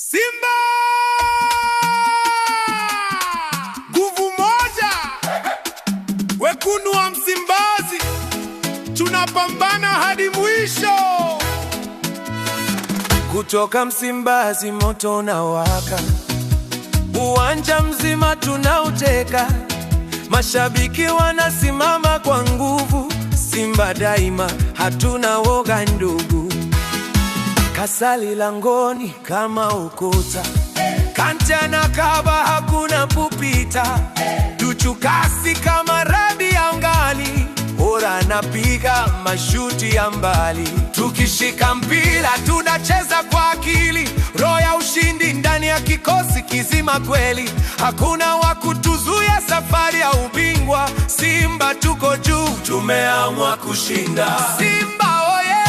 Simba! Nguvu moja! Wekundu wa Msimbazi, tunapambana hadi mwisho. Kutoka Msimbazi moto unawaka, uwanja mzima tunauteka, mashabiki wanasimama kwa nguvu. Simba daima, hatuna woga ndugu. Kasali langoni kama ukuta, Kante anakaba hakuna kupita. Tuchukasi kama radi angali, Ora anapiga mashuti ya mbali. Tukishika mpira tunacheza kwa akili, roho ya ushindi ndani ya kikosi kizima kweli. Hakuna wa kutuzuia safari ya ubingwa. Simba tuko juu, tumeamua kushinda. Simba oye!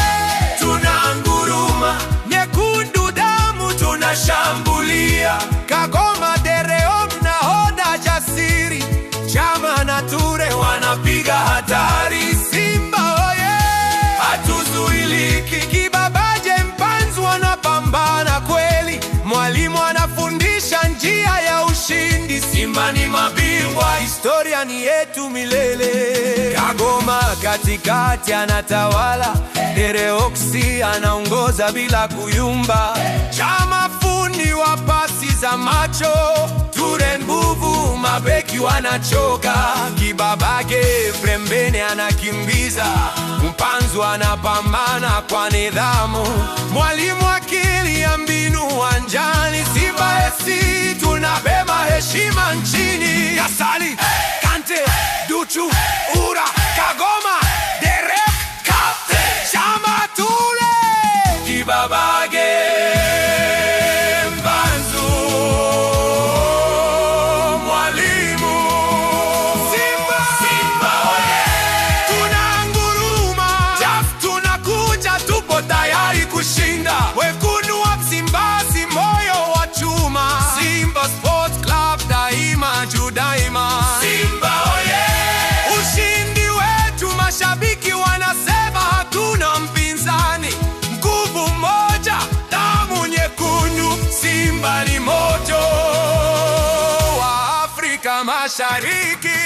Tunanguruma, nyekundu damu tunashambulia. Kagoma Dereo nahodha jasiri, Chama na Ture wanapiga hatari. Simba oye! Hatuzuiliki. Kibabaje Mpanzu wanapambana kweli, mwalimu anafundisha njia ya ushindi. Simba ni mabingwa, historia ni yetu milele. Kagoma katikati anatawala, Dereoksi anaongoza bila kuyumba. Chama fundi wa pasi za macho, Ture nguvu, mabeki wanachoka. Kibabage pembeni anakimbiza, Mpanzu anapambana kwa nidhamu, mwalimu akili ya mbinu uwanjani. Simba SC tunabeba heshima nchini. Kasali, Kante, Duchu, Ura, Kagoma, Derek, Kante, Chama, Ture, Kibabage, Mpanzu, mwalimu. Simba oye! Tunanguruma, tunakuja, tupo tayari kushinda. Wekundu wa Msimbazi, moyo wa chuma. Simba Sports Club daima, juu daima. Simba oye! Ushindi wetu, mashabiki wanasema hakuna mpinzani. Nguvu moja, damu nyekundu. Simba ni moto wa Afrika Mashariki.